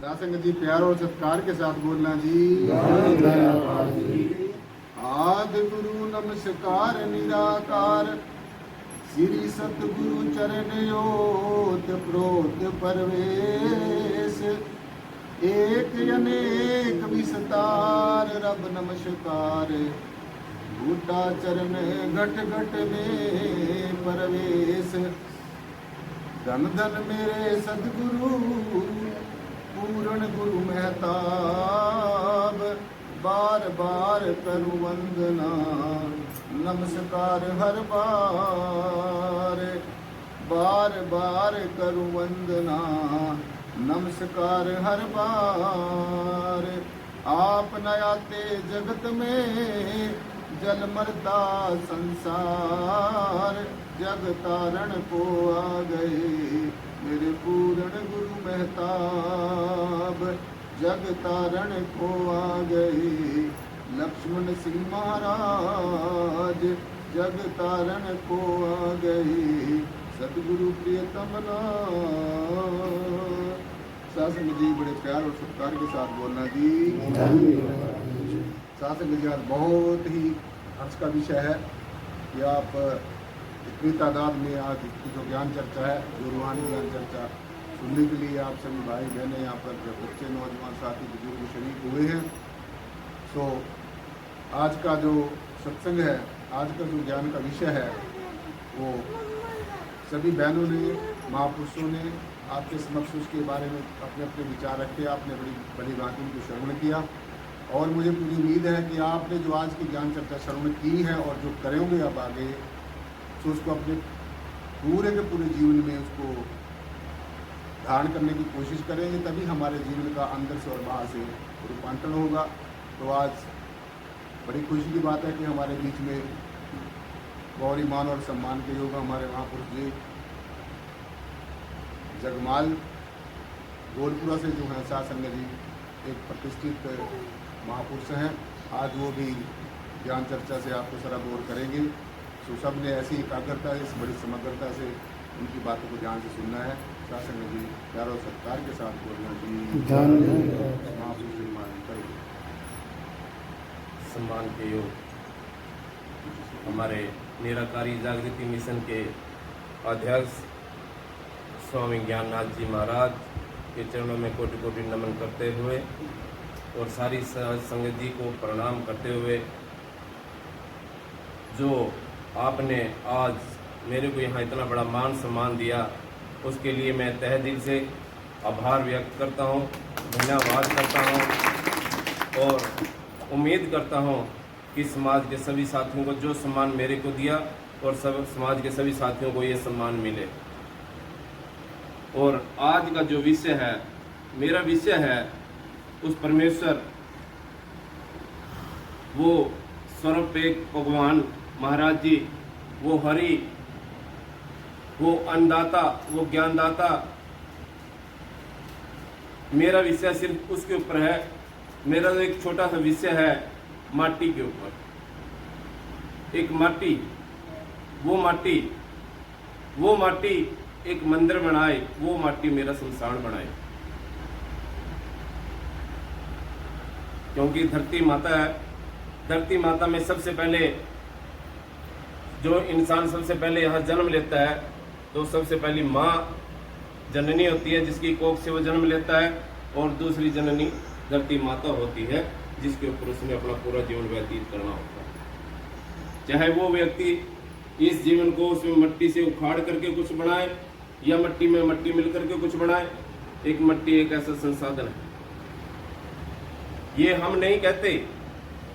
दासंग जी प्यार और सत्कार के साथ बोलना जी। आदि गुरु नमस्कार निराकार, श्री सतगुरु चरण ओत प्रोत परवेश, एक अनेक विस्तार रब नमस्कार, बूटा चरण घट घट में परवेश। धन धन मेरे सदगुरु पूर्ण गुरु महताब, बार बार करु वंदना नमस्कार हर बार, बार बार करु वंदना नमस्कार हर बार। आप न आते जगत में जल मरता संसार, जग तारण को आ गए मेरे पूर्ण गुरु महताब, जग तारण को आ गए लक्ष्मण सिंह महाराज, जग तारण को आ गए सतगुरु प्रियतम शासन जी। बड़े प्यार और सत्कार के साथ बोलना जी। शासन जी आज बहुत ही हर्ष का विषय है कि आप इतनी तादाद में आज की जो ज्ञान चर्चा है, जो रूहानी ज्ञान चर्चा सुनने के लिए आप सभी भाई बहनें यहाँ पर बच्चे नौजवान साथी बुजुर्ग शरीक हुए हैं। सो आज का जो सत्संग है, आज का जो ज्ञान का विषय है, वो सभी बहनों ने महापुरुषों ने आपके समक्ष उसके बारे में अपने अपने विचार रखे, आपने बड़ी बड़ी बातों को श्रवण किया और मुझे पूरी उम्मीद है कि आपने जो आज की ज्ञान चर्चा श्रवण की है और जो करेंगे आप आगे, तो उसको अपने पूरे के पूरे जीवन में उसको धारण करने की कोशिश करेंगे, तभी हमारे जीवन का अंदर से और बाहर से रूपांतरण होगा। तो आज बड़ी खुशी की बात है कि हमारे बीच में गौरी मान और सम्मान के योग हमारे महापुरुष जी जगमाल गोलपुरा से जो हैं शासन जी, एक प्रतिष्ठित महापुरुष हैं। आज वो भी ज्ञान चर्चा से आपको सराबोर करेंगे। तो सब ने ऐसी एकाग्रता, इस बड़ी समग्रता से उनकी बातों को ध्यान से सुनना है। शासन जी प्यार और सत्कार के साथ बोलना जी। सम्मान के योग हमारे निराकारी जागृति मिशन के अध्यक्ष स्वामी ज्ञाननाथ जी महाराज के चरणों में कोटि कोटि नमन करते हुए और सारी संगत जी को प्रणाम करते हुए, जो आपने आज मेरे को यहाँ इतना बड़ा मान सम्मान दिया, उसके लिए मैं तहे दिल से आभार व्यक्त करता हूँ, धन्यवाद करता हूँ और उम्मीद करता हूँ कि समाज के सभी साथियों को जो सम्मान मेरे को दिया और सब समाज के सभी साथियों को ये सम्मान मिले। और आज का जो विषय है, मेरा विषय है उस परमेश्वर, वो स्वरूपेक भगवान महाराज जी, वो हरि, वो अन्नदाता, वो ज्ञानदाता। मेरा विषय सिर्फ उसके ऊपर है। मेरा तो एक छोटा सा विषय है माटी के ऊपर। एक माटी, वो माटी एक मंदिर बनाए, वो माटी मेरा संसार बनाए। क्योंकि धरती माता है, धरती माता में सबसे पहले जो इंसान सबसे पहले यहाँ जन्म लेता है, तो सबसे पहली माँ जननी होती है, जिसकी कोख से वो जन्म लेता है, और दूसरी जननी धरती माता होती है, जिसके ऊपर उसने अपना पूरा जीवन व्यतीत करना होता है। चाहे वो व्यक्ति इस जीवन को उसमें मट्टी से उखाड़ करके कुछ बनाए या मट्टी में मट्टी मिल करके कुछ बनाए, एक मट्टी एक ऐसा संसाधन है। ये हम नहीं कहते,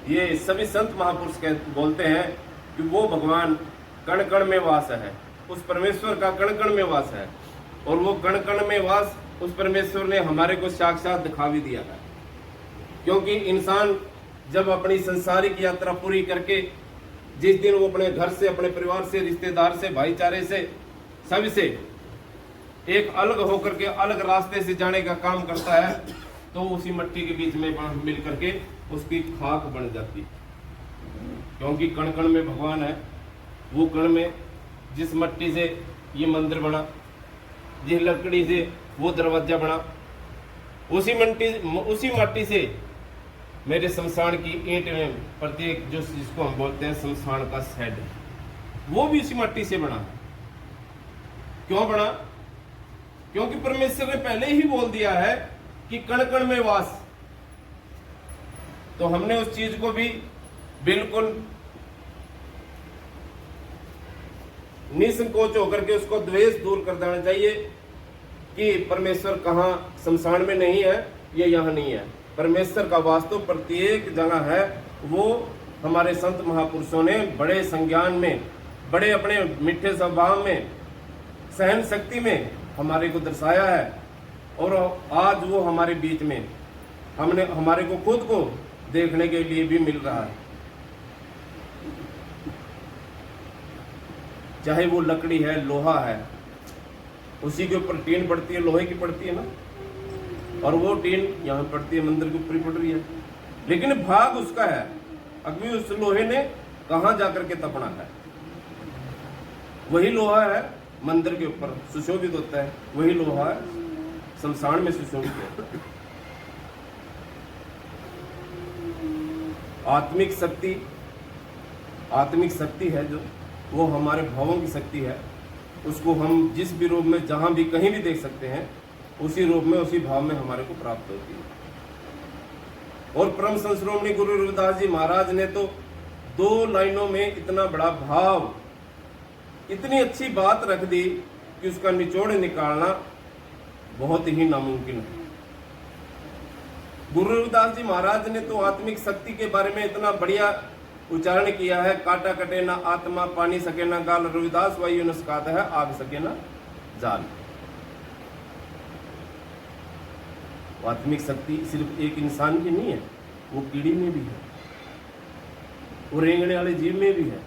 ये सभी संत महापुरुष बोलते हैं कि वो भगवान कण कण में वास है, उस परमेश्वर का कण कण में वास है। और वो कण कण में वास उस परमेश्वर ने हमारे को साक्षात दिखा भी दिया है। क्योंकि इंसान जब अपनी संसारिक यात्रा पूरी करके जिस दिन वो अपने घर से, अपने परिवार से, रिश्तेदार से, भाईचारे से, सभी से एक अलग होकर के अलग रास्ते से जाने का काम करता है, तो उसी मट्टी के बीच में मिल करके उसकी खाक बन जाती है। क्योंकि कण कण में भगवान है। वो कण में जिस मट्टी से ये मंदिर बना, जिस लकड़ी से वो दरवाजा बना, उसी माटी से मेरे शमशान की ईंट में प्रत्येक जो जिसको हम बोलते हैं शमशान का शेड, वो भी उसी माटी से बना है। क्यों बना? क्योंकि परमेश्वर ने पहले ही बोल दिया है कि कण कण में वास। तो हमने उस चीज को भी बिल्कुल निसंकोच होकर के उसको द्वेष दूर कर देना चाहिए कि परमेश्वर कहाँ शमशान में नहीं है, ये यहाँ नहीं है। परमेश्वर का वास्तव प्रत्येक जगह है। वो हमारे संत महापुरुषों ने बड़े संज्ञान में, बड़े अपने मीठे स्वभाव में, सहन शक्ति में हमारे को दर्शाया है। और आज वो हमारे बीच में हमारे को खुद को देखने के लिए भी मिल रहा है। चाहे वो लकड़ी है, लोहा है, उसी के ऊपर टीन पड़ती है, लोहे की पड़ती है ना, और वो टीन यहाँ पड़ती है, मंदिर के ऊपर ही पड़ रही है, लेकिन भाग उसका है। अभी उस लोहे ने कहाँ जाकर के तपना है। वही लोहा है मंदिर के ऊपर सुशोभित होता है, वही लोहा है शमशान में सुशोभित होता है। आत्मिक शक्ति है जो, वो हमारे भावों की शक्ति है। उसको हम जिस भी रूप में, जहां भी, कहीं भी देख सकते हैं, उसी रूप में, उसी भाव में हमारे को प्राप्त होती है। और परम संत श्रोमणी गुरु रविदास जी महाराज ने तो 2 लाइनों में इतना बड़ा भाव, इतनी अच्छी बात रख दी कि उसका निचोड़ निकालना बहुत ही नामुमकिन है। गुरु रविदास जी महाराज ने तो आत्मिक शक्ति के बारे में इतना बढ़िया उच्चारण किया है। काटा कटे ना आत्मा, पानी सके ना गाल, रविदास वायु नस्कात है, आग सके ना जाल। आत्मिक शक्ति सिर्फ एक इंसान की नहीं है, वो कीड़ी में भी है, वो रेंगने वाले जीव में भी है,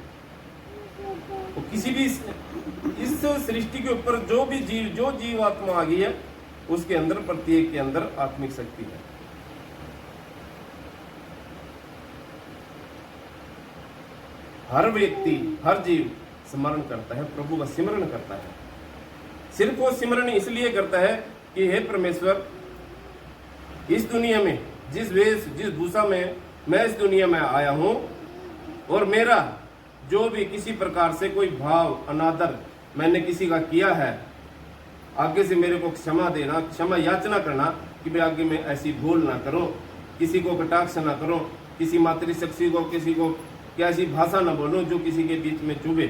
वो किसी भी इस सृष्टि के ऊपर जो भी जीव आत्मा आ गई है, उसके अंदर, प्रत्येक के अंदर आत्मिक शक्ति है। हर व्यक्ति, हर जीव स्मरण करता है, प्रभु का सिमरण करता है। सिर्फ वो सिमरण इसलिए करता है कि हे परमेश्वर, इस दुनिया में जिस वेश, जिस भूषा में मैं इस दुनिया में आया हूं, और मेरा जो भी किसी प्रकार से कोई भाव, अनादर मैंने किसी का किया है, आगे से मेरे को क्षमा देना, क्षमा याचना करना कि मैं आगे में ऐसी भूल ना करूं, किसी को कटाक्ष ना करूं, किसी मातृशक्ति को, किसी को ऐसी भाषा ना बोलूं जो किसी के बीच में चुभे।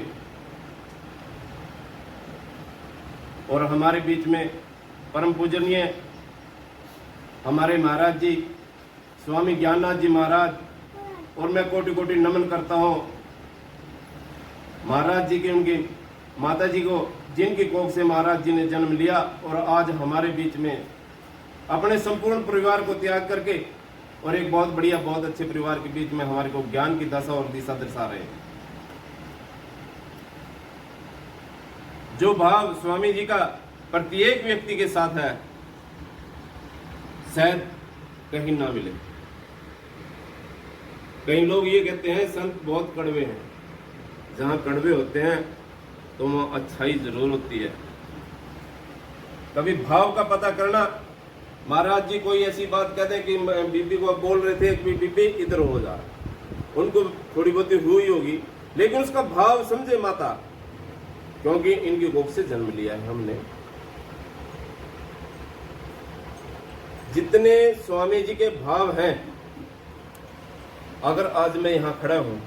और हमारे बीच में परम पूजनीय हमारे महाराज जी स्वामी ज्ञाननाथ जी महाराज, और मैं कोटि कोटि नमन करता हूँ महाराज जी के, उनकी माता जी को, जिनकी कोख से महाराज जी ने जन्म लिया, और आज हमारे बीच में अपने संपूर्ण परिवार को त्याग करके और एक बहुत बढ़िया, बहुत अच्छे परिवार के बीच में हमारे को ज्ञान की दशा और दिशा दर्शा रहे हैं। जो भाव स्वामी जी का प्रत्येक व्यक्ति के साथ है, शायद कहीं ना मिले। कई लोग ये कहते हैं संत बहुत कड़वे हैं। जहां कड़वे होते हैं तो वहां अच्छाई जरूर होती है। कभी भाव का पता करना। महाराज जी कोई ऐसी बात कहते हैं कि बीबी को बोल रहे थे कि बीबी इधर हो जा, उनको थोड़ी बहुत हुई होगी, लेकिन उसका भाव समझे माता, क्योंकि इनकी गोद से जन्म लिया है हमने। जितने स्वामी जी के भाव हैं, अगर आज मैं यहां खड़ा हूं,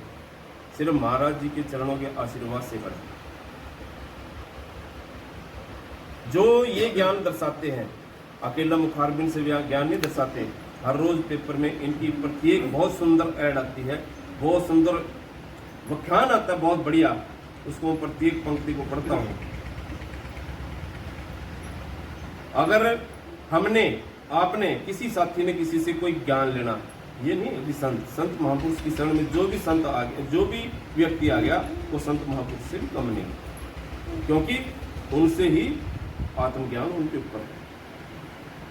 सिर्फ महाराज जी के चरणों के आशीर्वाद से खड़ा। जो ये ज्ञान दर्शाते हैं, अकेला मुखारबिन से ज्ञान नहीं दर्शाते। हर रोज पेपर में इनकी प्रत्येक बहुत सुंदर ऐड आती है, बहुत सुंदर व्याख्यान आता है, बहुत बढ़िया। उसको प्रत्येक पंक्ति को पढ़ता हूं। अगर हमने, आपने, किसी साथी ने किसी से कोई ज्ञान लेना, ये नहीं कि संत महापुरुष की शरण में जो भी संत आ गया, जो भी व्यक्ति आ गया, वो संत महापुरुष से भी कम नहीं, क्योंकि उनसे ही आत्मज्ञान उनके ऊपर है।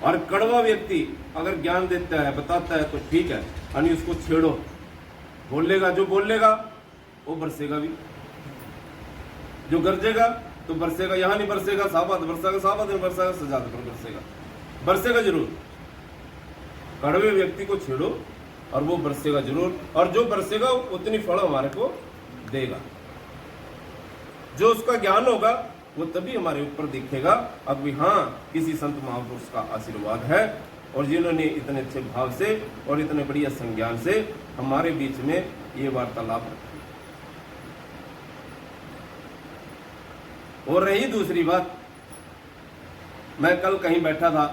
और कड़वा व्यक्ति अगर ज्ञान देता है, बताता है, तो ठीक है, यानी उसको छेड़ो, बोलेगा जो बोलेगा वो बरसेगा भी, जो गरजेगा तो बरसेगा। यहाँ नहीं बरसेगा, साहबाद बरसेगा, साहबाद नहीं बरसेगा, सजाद पर बरसेगा, बरसेगा जरूर। कड़वे व्यक्ति को छेड़ो और वो बरसेगा जरूर, और जो बरसेगा उतनी फल हमारे को देगा। जो उसका ज्ञान होगा वो तभी हमारे ऊपर दिखेगा, अब भी हाँ किसी संत महापुरुष का आशीर्वाद है, और जिन्होंने इतने अच्छे भाव से और इतने बढ़िया संज्ञान से हमारे बीच में ये वार्तालाप रखी। और रही दूसरी बात, मैं कल कहीं बैठा था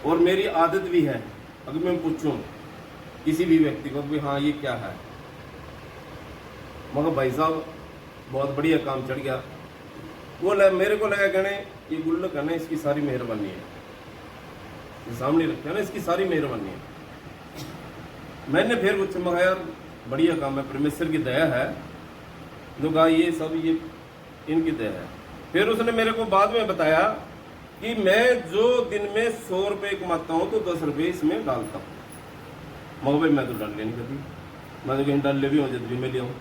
और मेरी आदत भी है, अगर मैं पूछूं किसी भी व्यक्ति को भी हाँ ये क्या है, मगर भाई साहब बहुत बढ़िया काम चढ़ गया, वो मेरे को लगा कहने ये गुल्लक है ना, इसकी सारी मेहरबानी है, ये सामने रखे है ना, इसकी सारी मेहरबानी है। मैंने फिर पूछा, मगर यार बढ़िया काम है, परमेश्वर की दया है, तो कहा ये सब ये इनकी दया है। फिर उसने मेरे को बाद में बताया कि मैं जो दिन में 100 रुपये कमाता हूँ तो 10 रुपये इसमें डालता हूँ। मगर भाई मैं तो डाल ले नहीं कभी, मैं तो कहीं डाल ले भी हूँ जब भी मैं ले आऊँ,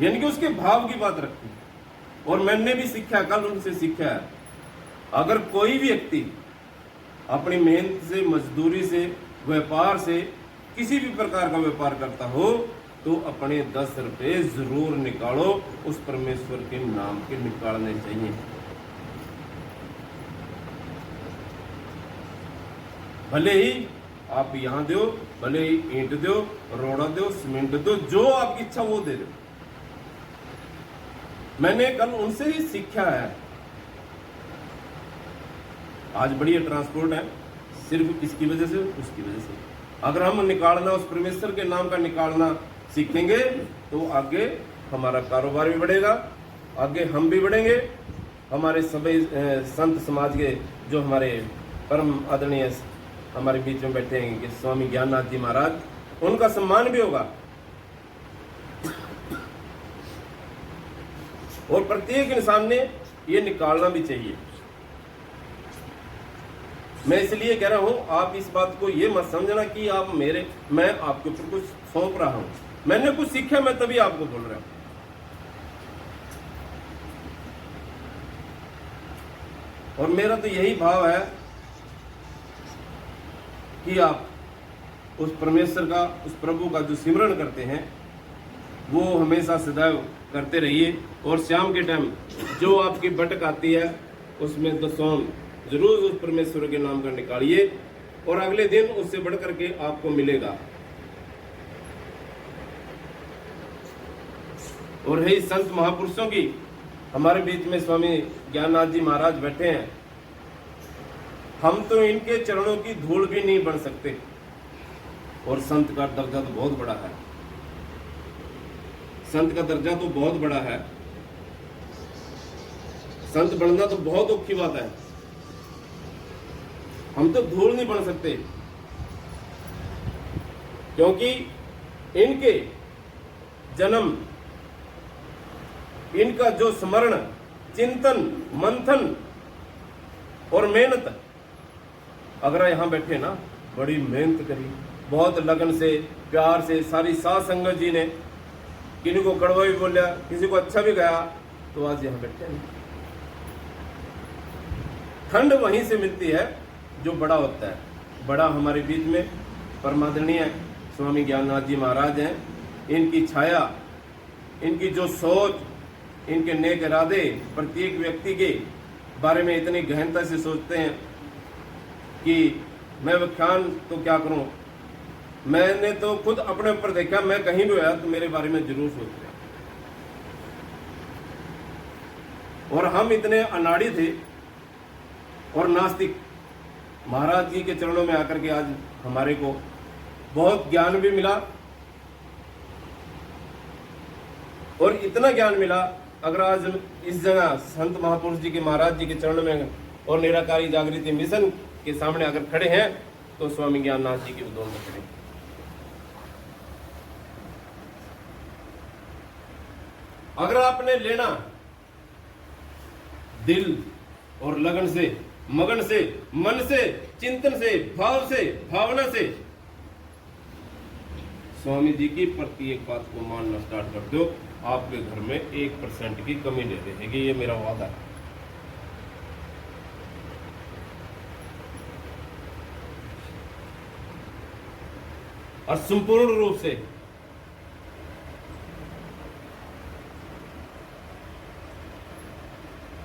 यानी कि उसके भाव की बात रखी। और मैंने भी सीखा, कल उनसे सीखा है, अगर कोई व्यक्ति अपनी मेहनत से, मजदूरी से, व्यापार से, किसी भी प्रकार का व्यापार करता हो तो अपने 10 रुपये जरूर निकालो, उस परमेश्वर के नाम के निकालने चाहिए। भले ही आप यहां दो, भले ही ईंट दो, रोड़ा दो, सीमेंट दो, जो आपकी इच्छा वो दे दो। मैंने कल उनसे ही सीखा है। आज बढ़िया ट्रांसपोर्ट है, सिर्फ किसकी वजह से? उसकी वजह से। अगर हम निकालना, उस परमेश्वर के नाम का निकालना सीखेंगे तो आगे हमारा कारोबार भी बढ़ेगा, आगे हम भी बढ़ेंगे, हमारे सभी संत समाज के जो हमारे परम आदरणीय हमारे बीच में बैठे हैं कि स्वामी ज्ञाननाथ जी महाराज, उनका सम्मान भी होगा। और प्रत्येक इंसान ने ये निकालना भी चाहिए। मैं इसलिए कह रहा हूं, आप इस बात को ये मत समझना कि आप मैं आपके ऊपर कुछ सौंप रहा हूं। मैंने कुछ सीखा, मैं तभी आपको बोल रहा हूं। और मेरा तो यही भाव है कि आप उस परमेश्वर का, उस प्रभु का जो सिमरन करते हैं वो हमेशा सदैव करते रहिए। और शाम के टाइम जो आपकी भटक आती है उसमें 10 जरूर उस परमेश्वर के नाम का निकालिए, और अगले दिन उससे बढ़ करके आपको मिलेगा। और है संत महापुरुषों की, हमारे बीच में स्वामी ज्ञाननाथ जी महाराज बैठे हैं, हम तो इनके चरणों की धूल भी नहीं बन सकते। और संत का दर्जा तो बहुत बड़ा है, संत का दर्जा तो बहुत बड़ा है, संत बनना तो बहुत औखी बात है। हम तो धूल नहीं बन सकते, क्योंकि इनके जन्म, इनका जो स्मरण, चिंतन, मंथन और मेहनत, अगर यहां बैठे ना, बड़ी मेहनत करी, बहुत लगन से, प्यार से, सारी साध संगत जी ने, किसी को कड़वा भी बोलिया, किसी को अच्छा भी गया, तो आज यहां बैठे हैं। ठंड वहीं से मिलती है जो बड़ा होता है। बड़ा हमारे बीच में परमादरणीय स्वामी ज्ञाननाथ जी महाराज हैं। इनकी छाया, इनकी जो सोच, इनके नेक इरादे, प्रत्येक व्यक्ति के बारे में इतनी गहनता से सोचते हैं कि मैं व्याख्यान तो क्या करूं। मैंने तो खुद अपने ऊपर देखा, मैं कहीं भी आया तो मेरे बारे में जरूर सोच रहे। और हम इतने अनाड़ी थे और नास्तिक, महाराज जी के चरणों में आकर के आज हमारे को बहुत ज्ञान भी मिला। और इतना ज्ञान मिला, अगर आज इस जगह संत महापुरुष जी के, महाराज जी के चरणों में और निराकारी जागृति मिशन के सामने अगर खड़े हैं तो स्वामी ज्ञाननाथ जी के उद्दोल में खड़े। अगर आपने लेना दिल और लगन से, मगन से, मन से, चिंतन से, भाव से, भावना से स्वामी जी की प्रत्येक बात को मानना स्टार्ट कर दो, आपके घर में 1% की कमी नहीं रहेगी। ये मेरा वादा है। और संपूर्ण रूप से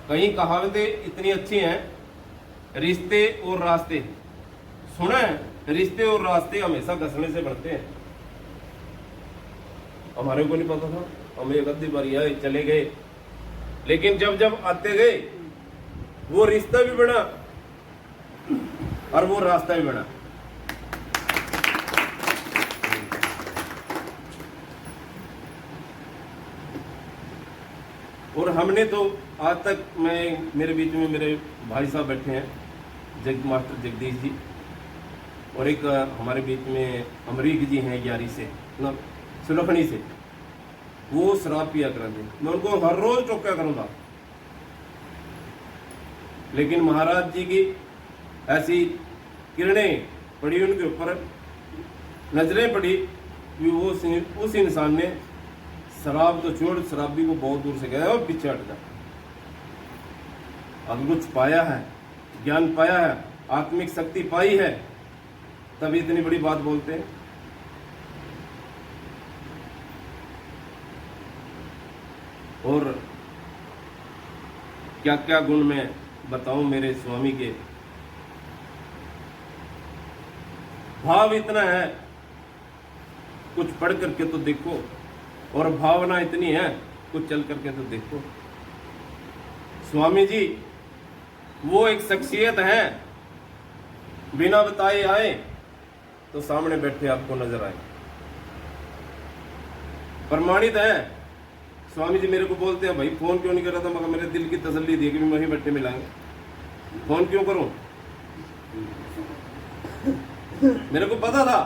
कहीं कहावतें इतनी अच्छी हैं, रिश्ते और रास्ते सुना है, रिश्ते और रास्ते हमेशा घसने से बढ़ते हैं। हमारे को नहीं पता था, हम एक अद्धी बार आए चले गए, लेकिन जब जब आते गए वो रिश्ता भी बना और वो रास्ता भी बना। और हमने तो आज तक, मैं मेरे बीच में मेरे भाई साहब बैठे हैं, मास्टर जगदीश जी, और एक हमारे बीच में अमरीक जी हैं यारी से, मतलब सुलखनी से, वो शराब पिया करते, मैं उनको हर रोज टोका करूंगा। लेकिन महाराज जी की ऐसी किरणें पड़ी उनके ऊपर, नजरें पड़ी कि वो उस इंसान ने शराब तो छोड़, शराबी को बहुत दूर से गया और पीछे हट जा। अब कुछ पाया है, ज्ञान पाया है, आत्मिक शक्ति पाई है, तभी इतनी बड़ी बात बोलते हैं। और क्या क्या गुण मैं बताऊं मेरे स्वामी के, भाव इतना है, कुछ पढ़ करके तो देखो, और भावना इतनी है, कुछ चल करके तो देखो। स्वामी जी वो एक शख्सियत है, बिना बताए आए तो सामने बैठे आपको नजर आए, प्रमाणित है। स्वामी जी मेरे को बोलते हैं, भाई फोन क्यों नहीं कर रहा था, मगर मेरे दिल की तसल्ली दी कि वहीं बैठे मिलाएंगे, फोन क्यों करूं। मेरे को पता था,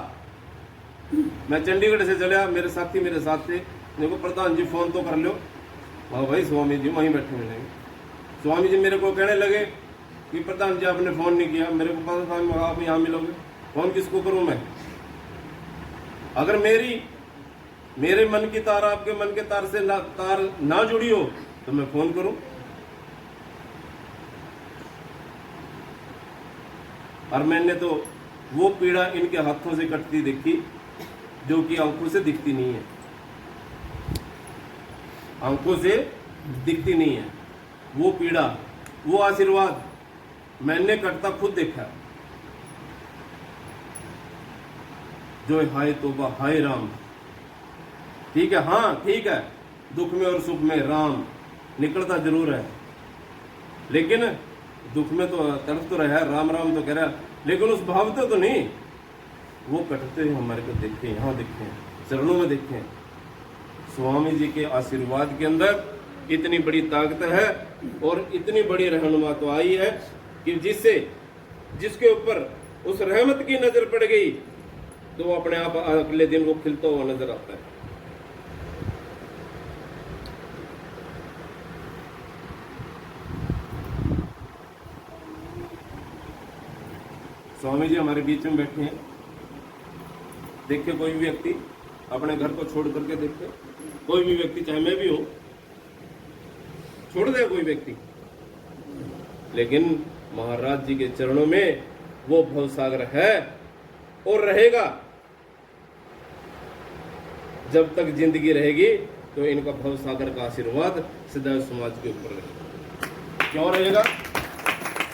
मैं चंडीगढ़ से चला, मेरे साथी मेरे साथ थे, मेरे को प्रधान जी फोन तो कर लो, भाई स्वामी जी वहीं बैठे मिलेंगे। स्वामी जी मेरे को कहने लगे कि प्रधान जी आपने फोन नहीं किया, मेरे को पता था आप यहाँ मिलोगे, फोन किसको करूं मैं। अगर मेरे मन की तार आपके मन के तार से तार ना जुड़ी हो तो मैं फोन करूं। और मैंने तो वो पीड़ा इनके हाथों से कटती देखी जो कि आंखों से दिखती नहीं है, आंखों से दिखती नहीं है। वो पीड़ा, वो आशीर्वाद मैंने कटता खुद देखा। जो हाय तोबा हाय राम, ठीक है, हाँ ठीक है, दुख में और सुख में राम निकलता जरूर है, लेकिन दुख में तो तड़प तो रहा है, राम राम तो कह रहा है, लेकिन उस भावते तो नहीं। वो कटते हैं हमारे को देखें, यहाँ देखें, चरणों में देखें। स्वामी जी के आशीर्वाद के अंदर इतनी बड़ी ताकत है और इतनी बड़ी रहनुमा तो आई है कि जिसके ऊपर उस रहमत की नजर पड़ गई तो वो अपने आप अगले दिन वो खिलता हुआ नजर आता है। स्वामी जी हमारे बीच में बैठे हैं। देखिए कोई भी व्यक्ति अपने घर को छोड़ करके देखे, कोई भी व्यक्ति, चाहे मैं भी हूं, छोड़ दे कोई व्यक्ति, लेकिन महाराज जी के चरणों में वो भवसागर है और रहेगा। जब तक जिंदगी रहेगी तो इनका भवसागर का आशीर्वाद सदैव समाज के ऊपर रहेगा। क्यों रहेगा?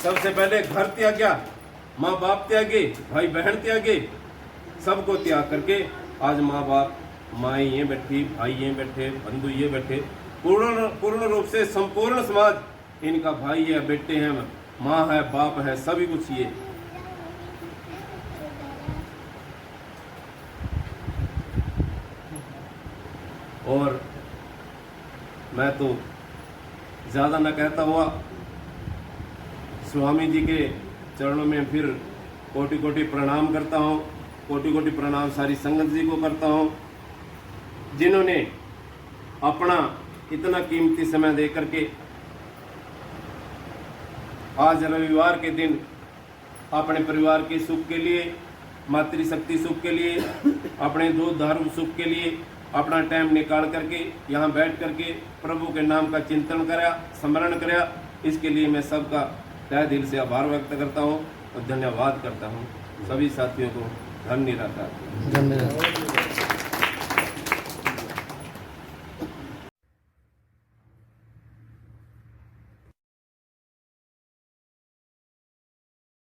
सबसे पहले घर त्याग्या, माँ बाप त्यागे, भाई बहन त्यागे, सबको त्याग करके आज माँ बाप, माँ ये बैठी, भाई ये बैठे, बंधु ये बैठे, पूर्ण रूप से संपूर्ण समाज इनका भाई है, बेटे हैं, माँ है, बाप है, सभी कुछ ये। और मैं तो ज्यादा न कहता हुआ स्वामी जी के चरणों में फिर कोटि कोटि प्रणाम करता हूँ, कोटि कोटि प्रणाम सारी संगत जी को करता हूँ, जिन्होंने अपना इतना कीमती समय दे करके आज रविवार के दिन अपने परिवार के सुख के लिए, मातृशक्ति सुख के लिए, अपने दो धर्म सुख के लिए अपना टाइम निकाल करके यहाँ बैठ करके प्रभु के नाम का चिंतन करा, स्मरण करा। इसके लिए मैं सबका तहे दिल से आभार व्यक्त करता हूँ और धन्यवाद करता हूँ। सभी साथियों को धन निराकार। धन्यवाद।